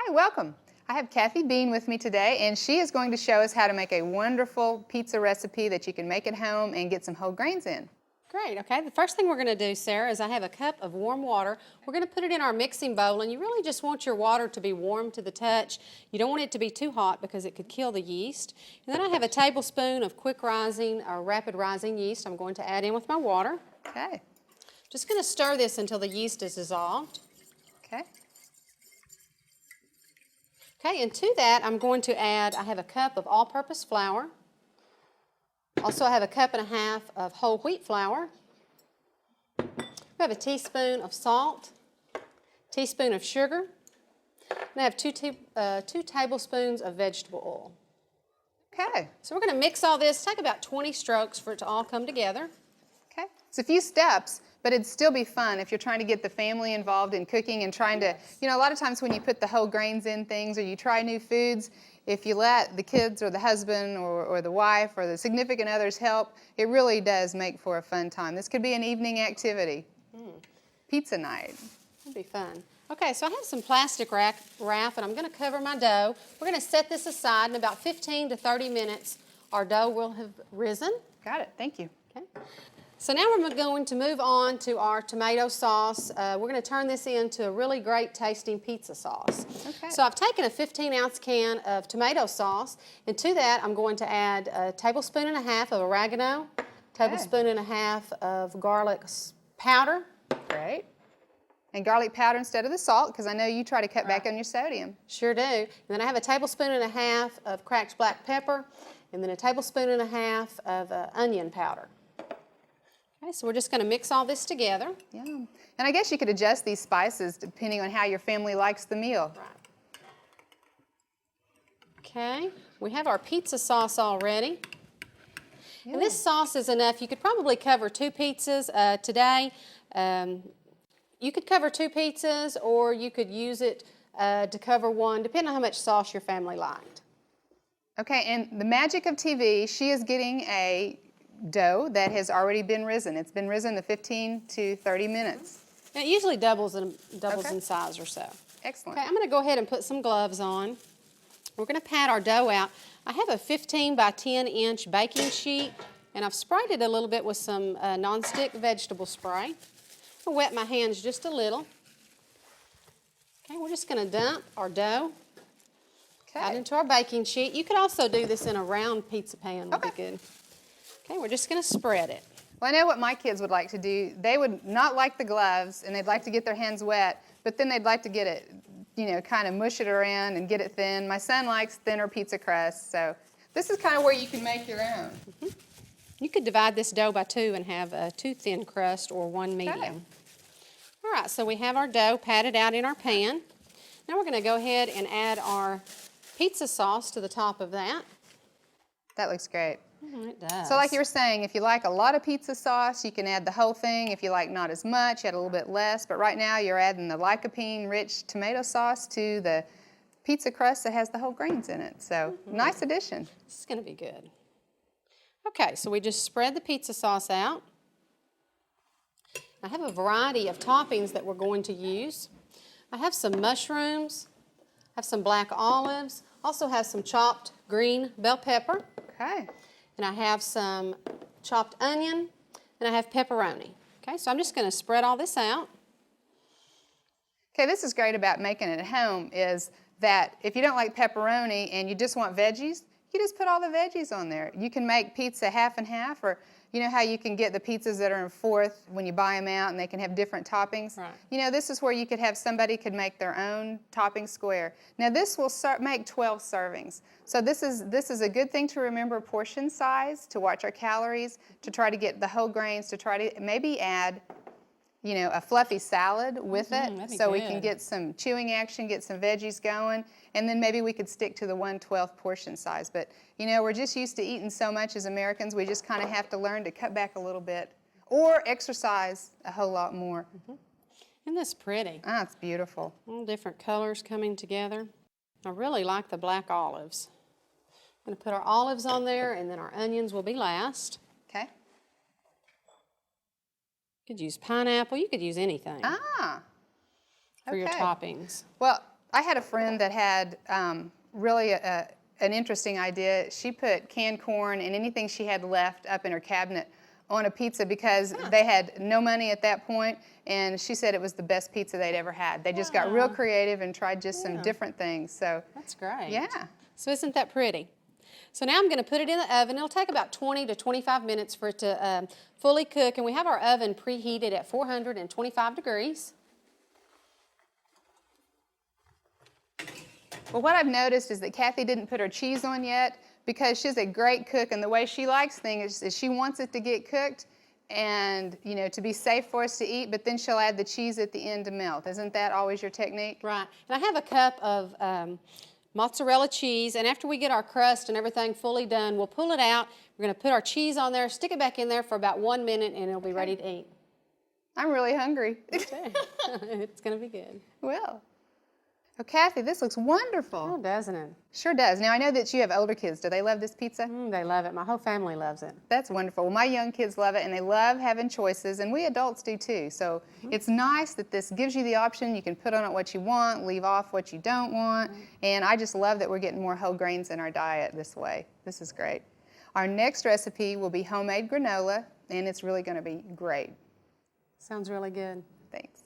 Hi, welcome. I have Kathy Bean with me today, and she is going to show us how to make a wonderful pizza recipe that you can make at home and get some whole grains in. Great, okay. The first thing we're going to do, Sarah, is I have a cup of warm water. We're going to put it in our mixing bowl, and you really just want your water to be warm to the touch. You don't want it to be too hot because it could kill the yeast. And then I have a tablespoon of quick rising or rapid rising yeast I'm going to add in with my water. Okay. Just going to stir this until the yeast is dissolved. Okay. Okay, and to that I'm going to add, I have a cup of all-purpose flour. Also I have a cup and a half of whole wheat flour. We have a teaspoon of salt, teaspoon of sugar, and I have two tablespoons of vegetable oil. Okay. So we're going to mix all this, take about 20 strokes for it to all come together. Okay. It's a few steps, but it'd still be fun if you're trying to get the family involved in cooking and trying to, you know, a lot of times when you put the whole grains in things or you try new foods, if you let the kids or the husband or the wife or the significant others help, it really does make for a fun time. This could be an evening activity. Pizza night. That'd be fun. Okay, so I have some plastic wrap and I'm going to cover my dough. We're going to set this aside. In about 15 to 30 minutes, our dough will have risen. Got it. Thank you. Okay. So now we're going to move on to our tomato sauce. We're going to turn this into a really great tasting pizza sauce. Okay. So I've taken a 15-ounce can of tomato sauce, and to that I'm going to add a tablespoon and a half of oregano, tablespoon and a half of garlic powder. Great. And garlic powder instead of the salt, because I know you try to cut back on your sodium. Sure do. And then I have a tablespoon and a half of cracked black pepper, and then a tablespoon and a half of onion powder. Okay, so we're just going to mix all this together. Yeah. And I guess you could adjust these spices depending on how your family likes the meal. Right. Okay, we have our pizza sauce all ready. Yeah. And this sauce is enough. You could probably cover 2 pizzas today. You could cover 2 pizzas, or you could use it to cover 1, depending on how much sauce your family liked. Okay, and the magic of TV, she is getting a dough that has already been risen. It's been risen to 15 to 30 minutes. And it usually doubles in size or so. Excellent. Okay, I'm going to go ahead and put some gloves on. We're going to pat our dough out. I have a 15 by 10 inch baking sheet, and I've sprayed it a little bit with some nonstick vegetable spray. I'll wet my hands just a little. Okay, we're just going to dump our dough out into our baking sheet. You could also do this in a round pizza pan, would be good. Okay, we're just going to spread it. Well, I know what my kids would like to do. They would not like the gloves, and they'd like to get their hands wet, but then they'd like to get it, you know, kind of mush it around and get it thin. My son likes thinner pizza crust, so this is kind of where you can make your own. You could divide this dough by 2 and have 2 thin crust or 1 medium. Okay. All right, so we have our dough patted out in our pan. Now we're going to go ahead and add our pizza sauce to the top of that. That looks great. It does. So like you were saying, if you like a lot of pizza sauce, you can add the whole thing. If you like not as much, add a little bit less. But right now you're adding the lycopene-rich tomato sauce to the pizza crust that has the whole grains in it. So nice addition. This is going to be good. Okay, so we just spread the pizza sauce out. I have a variety of toppings that we're going to use. I have some mushrooms, I have some black olives, also have some chopped green bell pepper. Okay. And I have some chopped onion, and I have pepperoni. Okay, so I'm just going to spread all this out. Okay, this is great about making it at home is that if you don't like pepperoni and you just want veggies, you just put all the veggies on there. You can make pizza half and half, or you know how you can get the pizzas that are in fourth when you buy them out and they can have different toppings? Right. You know, this is where you could have somebody could make their own topping square. Now this will make 12 servings. So this is a good thing to remember portion size, to watch our calories, to try to get the whole grains, to try to maybe add, you know, a fluffy salad with it so we can get some chewing action, get some veggies going, and then maybe we could stick to the 1/12 portion size. But, you know, we're just used to eating so much as Americans, we just kind of have to learn to cut back a little bit or exercise a whole lot more. Isn't this pretty? Ah, it's beautiful. All different colors coming together. I really like the black olives. I'm going to put our olives on there, and then our onions will be last. Okay. You could use pineapple. You could use anything Ah, for your toppings. Well, I had a friend that had really an interesting idea. She put canned corn and anything she had left up in her cabinet on a pizza because they had no money at that point, and she said it was the best pizza they'd ever had. They just got real creative and tried just some different things. So That's great. yeah. So isn't that pretty? So now I'm going to put it in the oven. It'll take about 20 to 25 minutes for it to fully cook, and we have our oven preheated at 425 degrees. Well, what I've noticed is that Kathy didn't put her cheese on yet because she's a great cook, and the way she likes things is she wants it to get cooked and, you know, to be safe for us to eat, but then she'll add the cheese at the end to melt. Isn't that always your technique? Right. And I have a cup of mozzarella cheese, and after we get our crust and everything fully done, we'll pull it out. We're going to put our cheese on there, stick it back in there for about 1 minute, and it'll be ready to eat. I'm really hungry. It's going to be good. Well. Oh, Kathy, this looks wonderful. Oh, doesn't it? Sure does. Now, I know that you have older kids. Do they love this pizza? They love it. My whole family loves it. That's wonderful. Well, my young kids love it, and they love having choices, and we adults do too. So it's nice that this gives you the option. You can put on it what you want, leave off what you don't want, and I just love that we're getting more whole grains in our diet this way. This is great. Our next recipe will be homemade granola, and it's really going to be great. Sounds really good. Thanks.